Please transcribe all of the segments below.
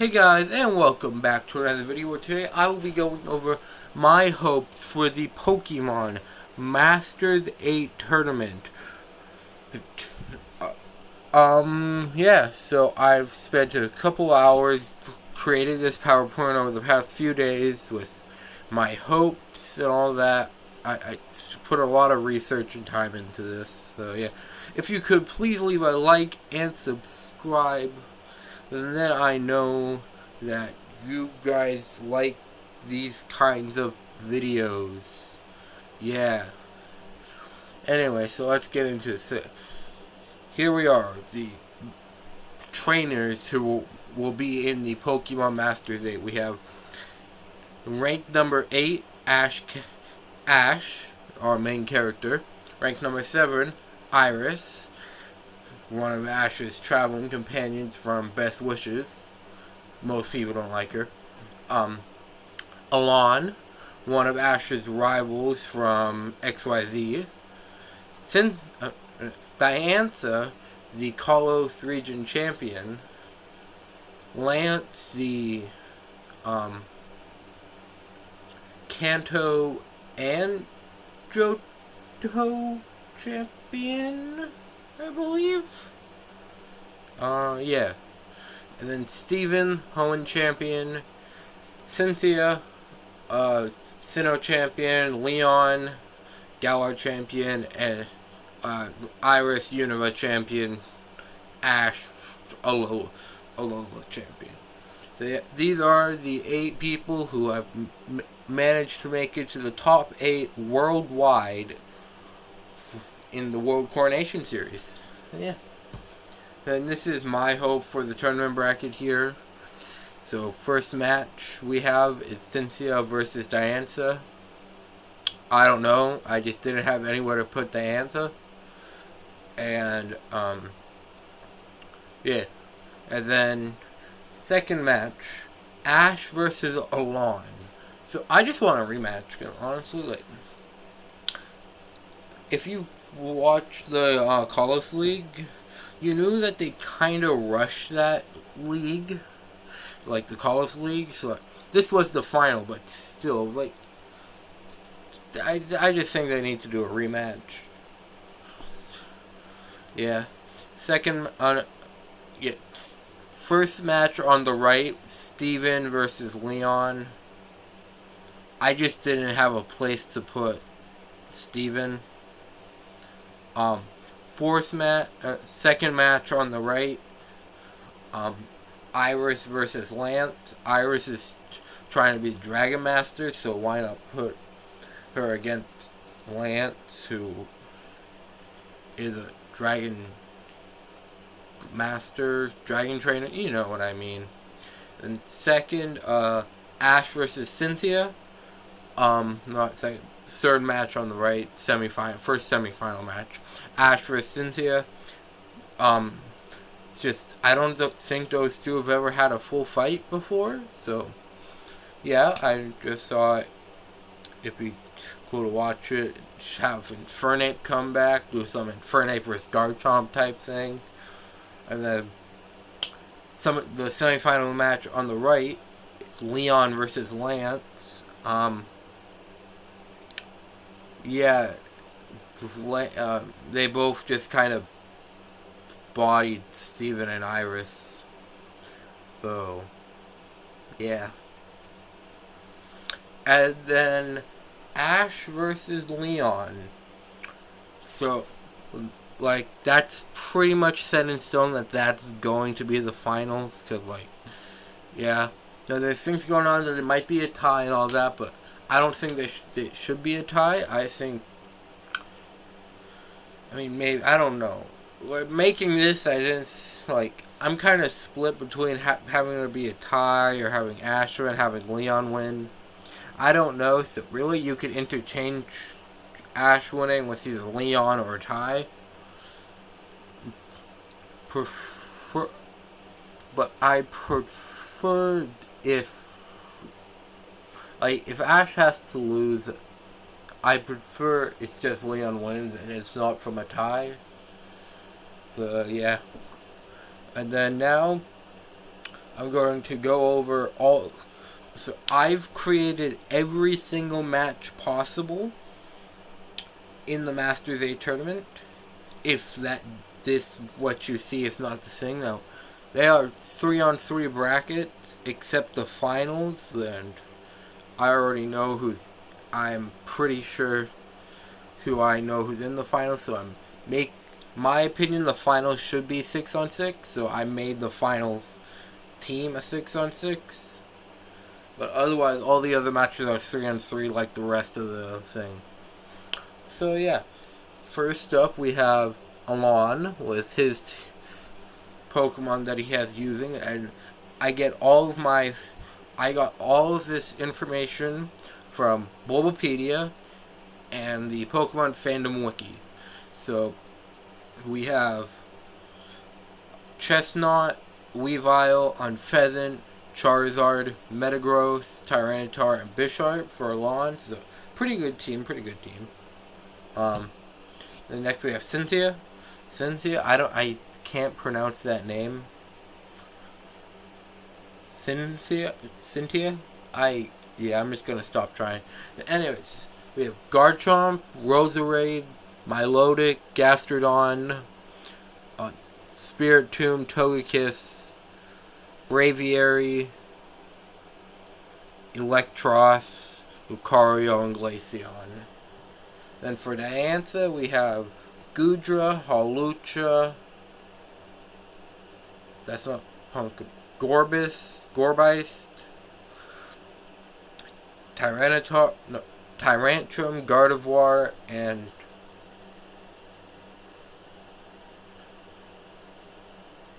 Hey guys, and welcome back to another video where today I will be going over my hopes for the Pokemon Masters 8 tournament. Yeah, so I've spent a couple hours creating this PowerPoint over the past few days with my hopes and all that. I put a lot of research and time into this, so yeah. If you could please leave a like and subscribe, then I know that you guys like these kinds of videos. Yeah. Anyway, so let's get into it. Here we are, the trainers who will be in the Pokemon Masters 8. We have ranked number 8, Ash, our main character. Ranked number 7, Iris, one of Ash's traveling companions from Best Wishes. Most people don't like her. Alon, one of Ash's rivals from XYZ. Diantha, the Kalos region champion. Lance, the Kanto and Johto champion, I believe. Yeah. And then Steven, Hoenn champion. Cynthia, Sinnoh champion. Leon, Galar champion. And Iris, Unova champion. Ash, Alola champion. So yeah, these are the 8 people who have managed to make it to the top 8 worldwide in the World Coronation Series. So yeah. And this is my hope for the tournament bracket here. So first match we have is Cynthia versus Diantha. I don't know. I just didn't have anywhere to put Diantha. And yeah. And then second match, Ash versus Alon. So I just want a rematch, because honestly, like, if you watch the Kalos League, you knew that they kind of rushed that league, like the Kalos League. So like, this was the final, but still, like, I just think they need to do a rematch. Yeah. First match on the right, Steven versus Leon. I just didn't have a place to put Steven. Second match on the right, Iris versus Lance. Iris is trying to be Dragon Master, so why not put her against Lance, who is a Dragon Master, Dragon Trainer, you know what I mean. And second, Ash versus Cynthia. Not second. Third match on the right, first semifinal match, Ash versus Cynthia. Just I don't think those two have ever had a full fight before, so yeah, I just thought it'd be cool to watch it. Have Infernape come back, do some Infernape versus Garchomp type thing, and then the semifinal match on the right, Leon versus Lance. Yeah, they both just kind of bodied Steven and Iris. So, yeah. And then Ash versus Leon. So, like, that's pretty much set in stone that that's going to be the finals. Because, like, yeah. Now, there's things going on that it might be a tie and all that, but I don't think it should be a tie. I mean, maybe, I don't know. Making this, I didn't, like, I'm kind of split between having it be a tie or having Ash win, having Leon win. I don't know, so really you could interchange Ash winning with either Leon or a tie. But I prefer if Ash has to lose, I prefer it's just Leon wins and it's not from a tie. Yeah. And then now, I'm going to go over all. So I've created every single match possible in the Masters A tournament. If what you see is not the thing now, they are 3-on-3 brackets except the finals, and I already know who's. I'm pretty sure who I know who's in the finals. So my opinion, the finals should be 6-on-6. So I made the finals team a 6-on-6. But otherwise, all the other matches are 3-on-3 like the rest of the thing. So yeah, first up we have Alon with his Pokemon that he has using, and I got all of this information from Bulbapedia and the Pokemon Fandom Wiki. So we have Chestnut, Weavile, Unfezant, Charizard, Metagross, Tyranitar, and Bisharp for Alon. So pretty good team. Then next we have Cynthia. I can't pronounce that name. Cynthia. I'm just gonna stop trying. Anyways, we have Garchomp, Roserade, Milotic, Gastrodon, Spiritomb, Togekiss, Braviary, Electros, Lucario, and Glaceon. Then for Diantha, we have Gudra, Hawlucha, that's not Pumpkin, Gorbis, Tyrantrum, Gardevoir, and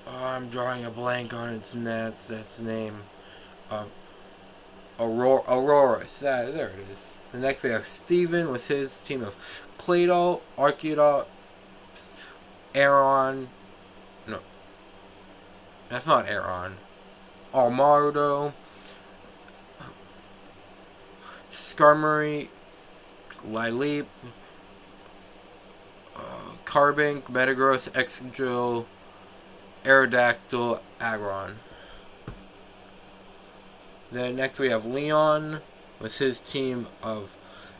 I'm drawing a blank on its name. Aurora. There it is. The next we have Steven with his team of Claydol, Arceus, Aeron. No, that's not Aeron. Armarudo, Skarmory, Lileep, Carbink, Metagross, Excadrill, Aerodactyl, Aggron. Then next we have Leon with his team of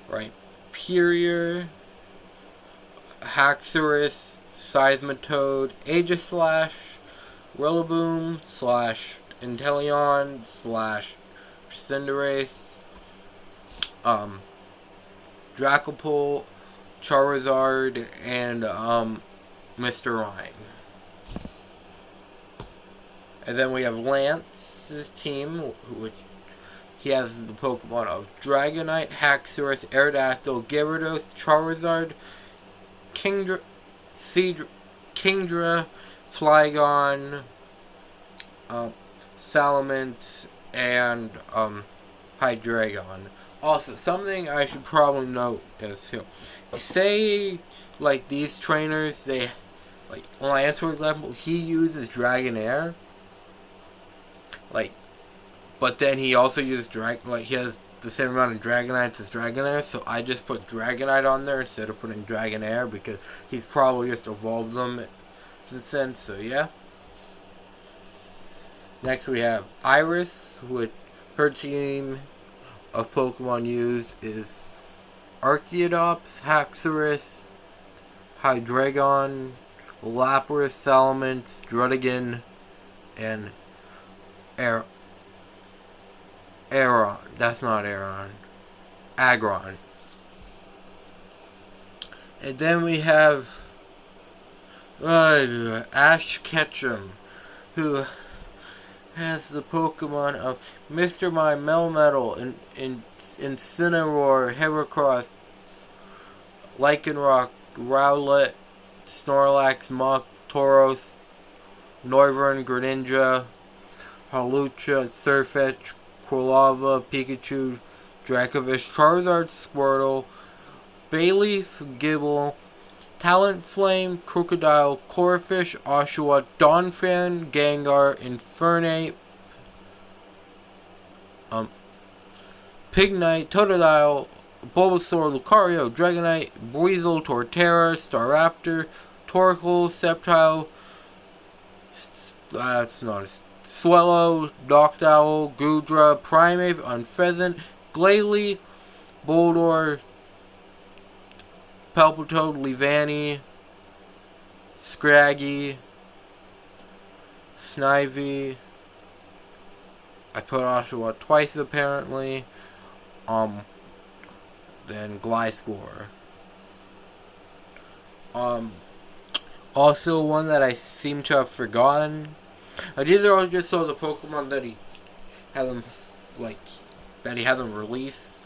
Rhyperior, Haxorus, Seismitoad, Aegislash, Rillaboom / Inteleon / Cinderace, Dracopult, Charizard, and Mr. Rhyme. And then we have Lance's team, which he has the Pokemon of Dragonite, Haxorus, Aerodactyl, Gyarados, Charizard, Kingdra, Flygon, Salamence, and Hydreigon. Also, something I should probably note is here. Say, these trainers, Lance, for example, he uses Dragonair. But then he also uses he has the same amount of Dragonite as Dragonair, so I just put Dragonite on there instead of putting Dragonair because he's probably just evolved them in a sense, so yeah. Next we have Iris, which her team of Pokemon used is Archaeodops, Haxorus, Hydreigon, Lapras, Salamence, Druddigon, and Aeron. That's not Aeron. Aggron. And then we have Ash Ketchum, who has the Pokemon of Mr. Mime, Melmetal, Incineroar, Heracross, Lycanroc, Rowlet, Snorlax, Muk, Tauros, Noivern, Greninja, Hawlucha, Sirfetch'd, Quilava, Pikachu, Dracovish, Charizard, Squirtle, Bayleaf, Gibble, Talonflame, Crocodile, Corphish, Oshawott, Donphan, Gengar, Infernape, Pignite, Totodile, Bulbasaur, Lucario, Dragonite, Weasel, Torterra, Staraptor, Torkoal, Sceptile, That's not a Swallow, Noctowl, Goodra, Primeape, Unfezant, Glalie, Boldor, Palpitoad, Leavanny, Scraggy, Snivy. I put Oshawott twice apparently. Then Gliscor. Also one that I seem to have forgotten. These are all just all the Pokemon that he hasn't that he hasn't released.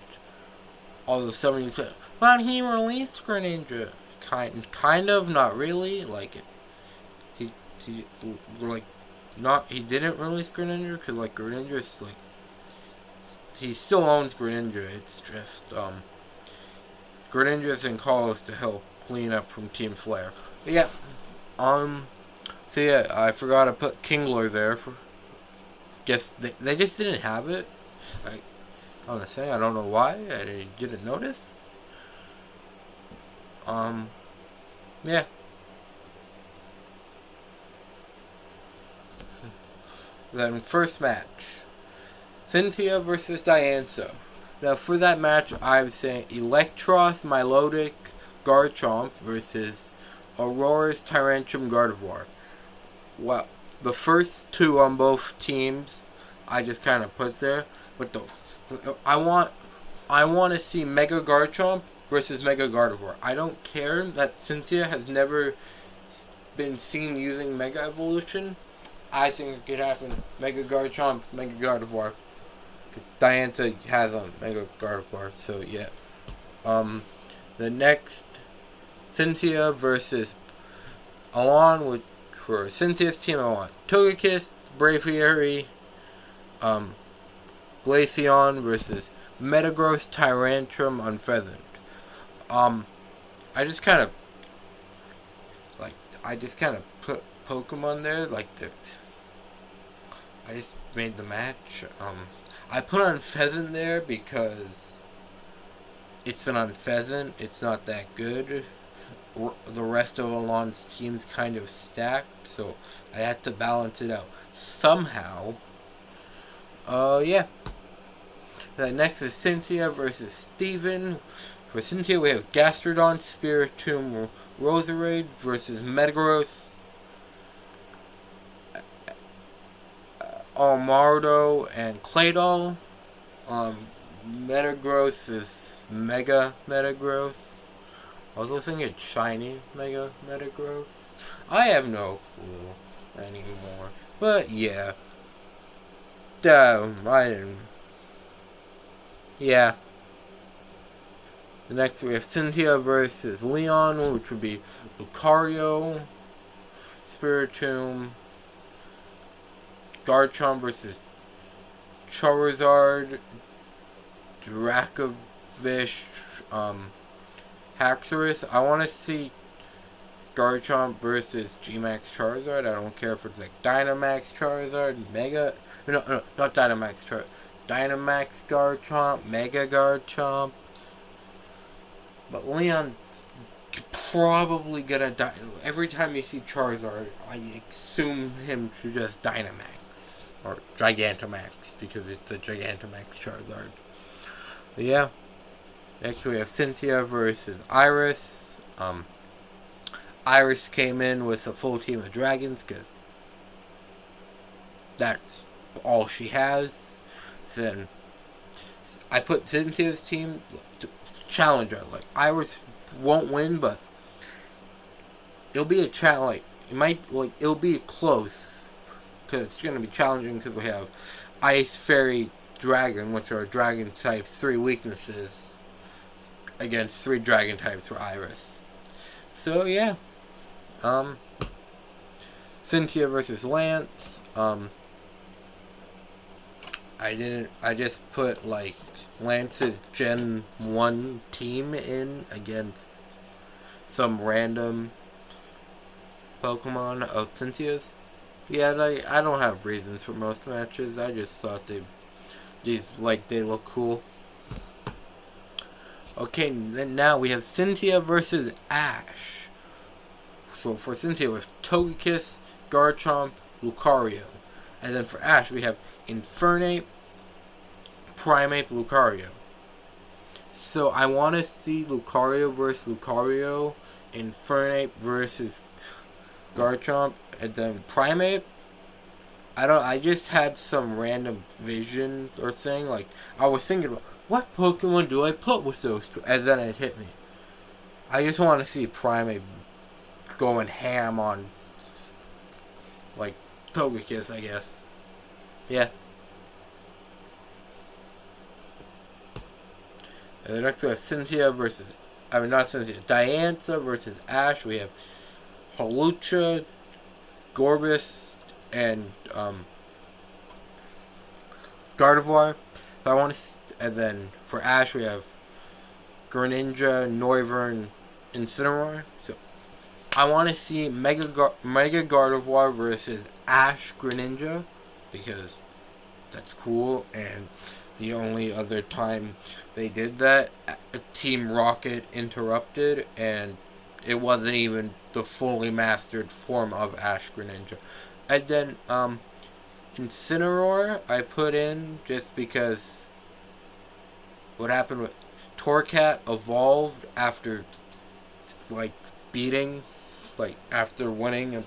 Although somebody said, "But he released Greninja." Kind of, not really. Like he like not he didn't release Greninja because like Greninja's like he still owns Greninja. It's just Greninja's in calls to help clean up from Team Flare. But yeah, so yeah, I forgot to put Kingler there. Guess they just didn't have it. Honestly, I don't know why. I didn't notice. Yeah. Then first match, Cynthia versus Diancie. Now for that match, I'm saying Electros, Milotic, Garchomp versus Aurora's Tyrantrum Gardevoir. Well, the first two on both teams, I just kind of put there. But I want to see Mega Garchomp versus Mega Gardevoir. I don't care that Cynthia has never been seen using Mega Evolution. I think it could happen. Mega Garchomp, Mega Gardevoir. Because Diancie has a Mega Gardevoir, so yeah. The next, Cynthia versus Alon, which for Cynthia's team, I want Togekiss, Braviary, Glaceon versus Metagross, Tyrantrum, Unfezant. I just kind of put Pokemon there, I just made the match. I put Unfezant there because it's an Unfezant. It's not that good. The rest of Alon's team's kind of stacked, so I had to balance it out somehow. Yeah. The next is Cynthia versus Steven. For Cynthia, we have Gastrodon, Spiritomb, Roserade versus Metagross, Armardo, and Claydol. Metagross is Mega Metagross. I was listening to Shiny Mega Metagross. I have no clue anymore. But yeah. I didn't. Yeah. The next we have Cynthia versus Leon, which would be Lucario, Spiritomb, Garchomp versus Charizard, Dracovish, Haxorus. I want to see Garchomp versus G-Max Charizard. I don't care if it's like Dynamax Charizard, Mega... No, not Dynamax Charizard. Dynamax Garchomp, Mega Garchomp. But Leon's probably gonna die. Every time you see Charizard, I assume him to just Dynamax. Or Gigantamax, because it's a Gigantamax Charizard. But yeah. Next we have Cynthia versus Iris. Iris came in with a full team of dragons, because that's all she has. Then I put Cynthia's team challenger. Like Iris won't win, but it'll be a challenge. It'll be close, because it's gonna be challenging because we have Ice, Fairy, Dragon, which are Dragon type 3 weaknesses against 3 Dragon types for Iris. So yeah, Cynthia versus Lance. I just put like Lance's Gen 1 team in against some random Pokemon of Cynthia's. Yeah, I don't have reasons for most matches. I just thought they look cool. Okay, then now we have Cynthia versus Ash. So for Cynthia, with Togekiss, Garchomp, Lucario. And then for Ash, we have Infernape, Primeape, Lucario. So I want to see Lucario versus Lucario, Infernape versus Garchomp, and then Primeape. I just had some random vision or thing. Like, I was thinking about, what Pokemon do I put with those two? And then it hit me. I just want to see Primeape going ham on, like, Togekiss, I guess. Yeah. And then next we have Cynthia versus, not Cynthia, Diantha versus Ash. We have Hawlucha, Gorbis, and Gardevoir. So I want to, and then for Ash we have Greninja, Noivern, Incineroar. So I want to see Mega Gardevoir versus Ash Greninja, because that's cool. And the only other time they did that, Team Rocket interrupted, and it wasn't even the fully mastered form of Ash Greninja. And then Incineroar I put in just because what happened with Torcat evolved after, like, beating, like, after winning,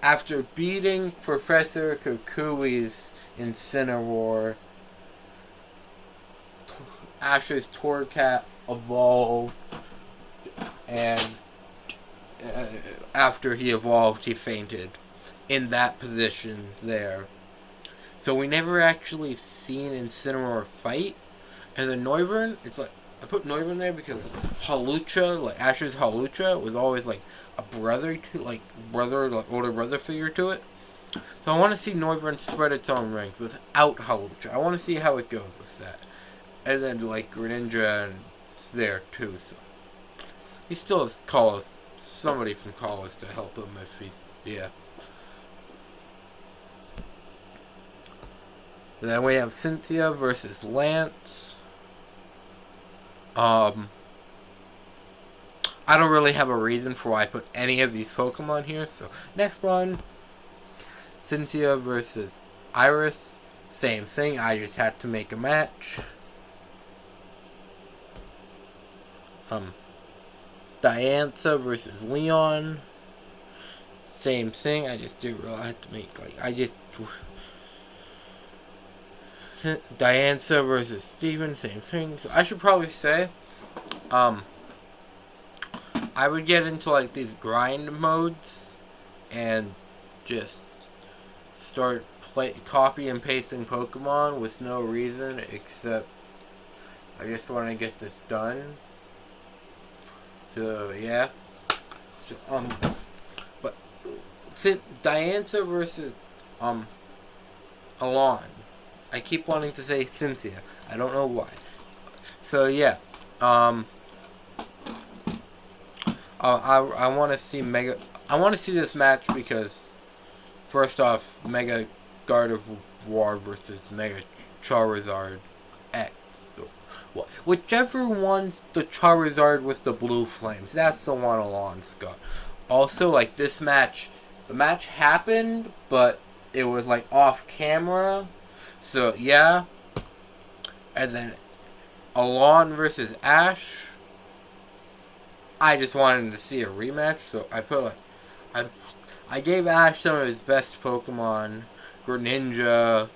after beating Professor Kukui's Incineroar. Ash's Torcat evolved, and after he evolved, he fainted in that position there. So we never actually seen Incineroar fight. And then Noivern, it's like, I put Noivern there because Hawlucha, like Ash's Hawlucha, was always like a brother to, like older brother figure to it. So I want to see Noivern spread its own ranks without Hawlucha. I want to see how it goes with that. And then like Greninja and it's there too. So he still has somebody from Collis to help him if he's, yeah. And then we have Cynthia versus Lance. I don't really have a reason for why I put any of these Pokemon here. So next one, Cynthia versus Iris. Same thing. I just had to make a match. Diantha versus Leon. Same thing. I just didn't really have to make, like, Diantha versus Steven, same thing. So I should probably say, I would get into like these grind modes and just start copy and pasting Pokemon with no reason except I just want to get this done. So yeah. So but Diantha versus Alon. I keep wanting to say Cynthia. I don't know why. So yeah, I want to see I want to see this match because, first off, Mega Gardevoir versus Mega Charizard X. So, well, whichever one's the Charizard with the blue flames, that's the one Alon's got. Also, like this match, the match happened, but it was like off camera. So yeah, and then Alon versus Ash. I just wanted to see a rematch, so I put like I gave Ash some of his best Pokemon, Greninja,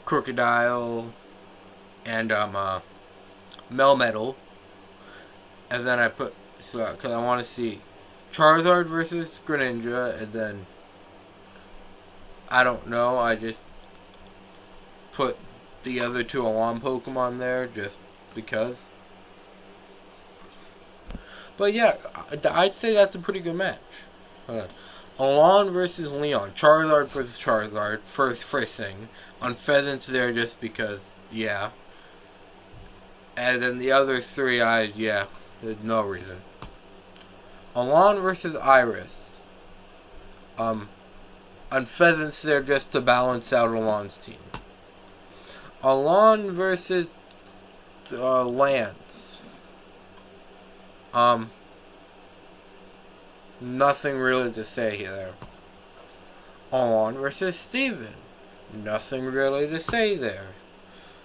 Crocodile, and Melmetal, and then I put because I want to see Charizard versus Greninja, and then I don't know. I just put the other two Alon Pokemon there just because. But yeah, I'd say that's a pretty good match. Alon versus Leon. Charizard versus Charizard. First thing. Unfeathent's there just because, yeah. And then the other three, there's no reason. Alon versus Iris. Unfeathent's there just to balance out Alon's team. Alon versus Lance. Nothing really to say here. On versus Steven. Nothing really to say there.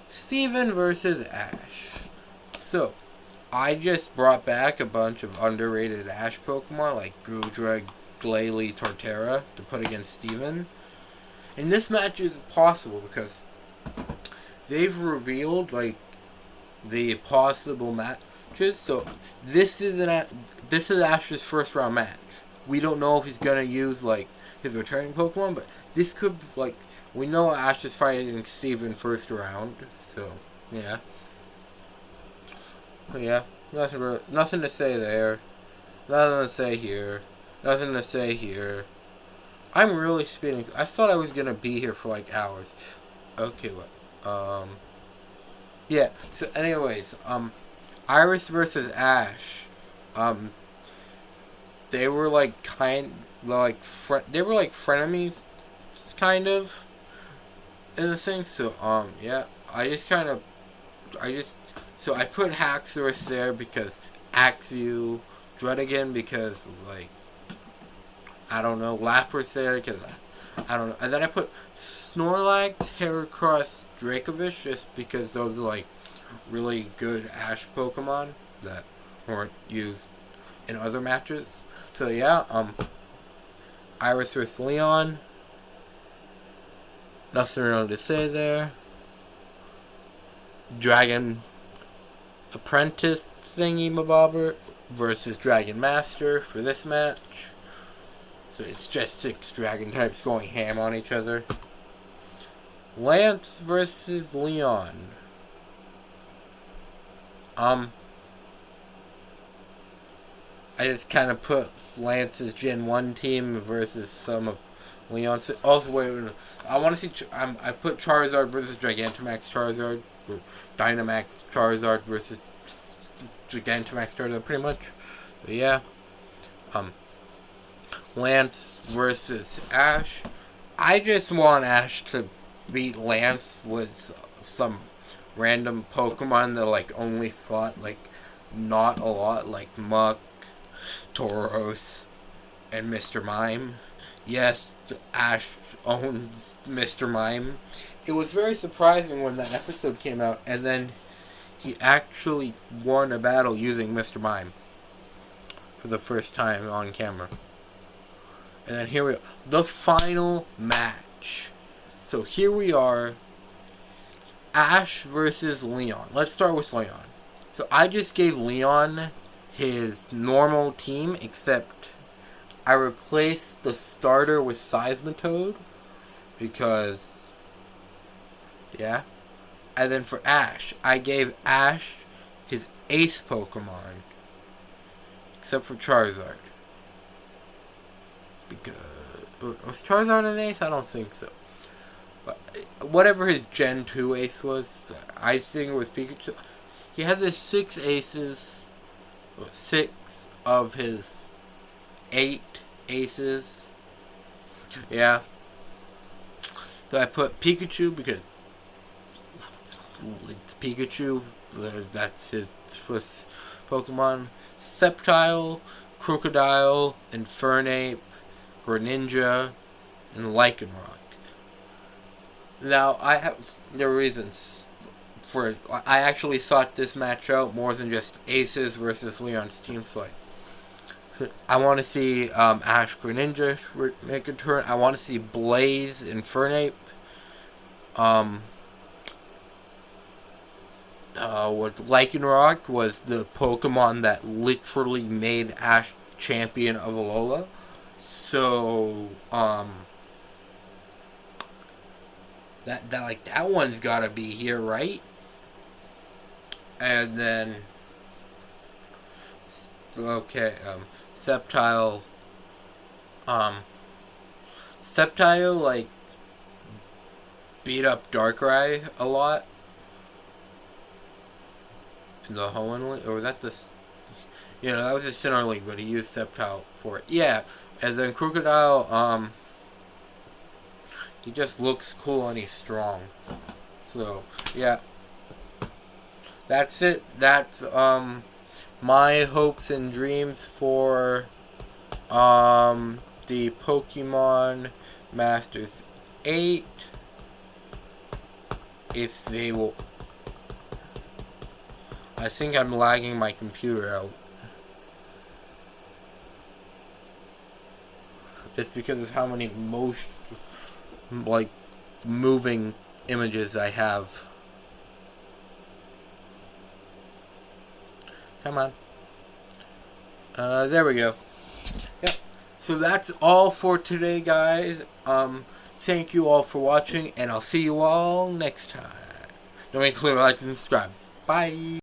Steven versus Ash. So, I just brought back a bunch of underrated Ash Pokemon like Gudra, Glalie, Torterra to put against Steven. And this match is possible because they've revealed like the possible matches. So this is Ash's first round match. We don't know if he's gonna use like his returning Pokemon, but this could like we know Ash is fighting Steven first round. So yeah. Yeah, nothing to say there. Nothing to say here. Nothing to say here. I'm really speeding. I thought I was gonna be here for like hours. Okay, what? Yeah. So, anyways, Iris versus Ash. They were like they were like frenemies, kind of, in the thing. So, yeah. So I put Haxorus there because Axew, Dreadigan because like I don't know, Lapras there because I don't know, and then I put Snorlax, Heracross, Dracovish just because those are like really good Ash Pokemon that weren't used in other matches. So yeah, Iris vs Leon. Nothing really to say there. Dragon Apprentice thingy mabobber versus Dragon Master for this match. So it's just 6 dragon types going ham on each other. Lance versus Leon. I just kind of put Lance's Gen 1 team versus some of Leon's. Also, wait, I want to see. I put Charizard versus Gigantamax Charizard. Dynamax Charizard versus Gigantamax Charizard, pretty much. So, yeah. Lance versus Ash. I just want Ash to beat Lance with some random Pokemon that like only fought like not a lot, like Muck, Tauros, and Mr. Mime. Yes, Ash owns Mr. Mime. It was very surprising when that episode came out, and then he actually won a battle using Mr. Mime for the first time on camera. And then here we are, the final match. So here we are, Ash versus Leon. Let's start with Leon. So I just gave Leon his normal team, except I replaced the starter with Seismitoad because, yeah. And then for Ash, I gave Ash his ace Pokemon, except for Charizard. Because was Charizard an ace? I don't think so. But whatever his Gen 2 ace was, Icing with Pikachu. He has his 6 aces. 6 of his 8 aces. Yeah. So I put Pikachu because it's Pikachu. That's his first Pokemon. Sceptile, Crocodile, Infernape, Greninja, and Lycanroc. Now, I have the reasons for I actually sought this match out more than just Aces versus Leon's team fight. I want to see Ash Greninja make a turn. I want to see Blaze Infernape. What Lycanroc was the Pokemon that literally made Ash champion of Alola. So, that one's gotta be here, right? And then, okay, Sceptile, Sceptile, like, beat up Darkrai a lot. In the Hoenn League, or was that the, that was a Sinnoh League, but he used Sceptile for it. Yeah, and then Crocodile, he just looks cool and he's strong. So, yeah. That's it. That's, my hopes and dreams for the Pokemon Masters 8, if they will. I think I'm lagging my computer out. Just because of how many moving images I have. Come on. There we go. Yep. So that's all for today, guys. Thank you all for watching, and I'll see you all next time. Don't forget to leave a like and subscribe. Bye.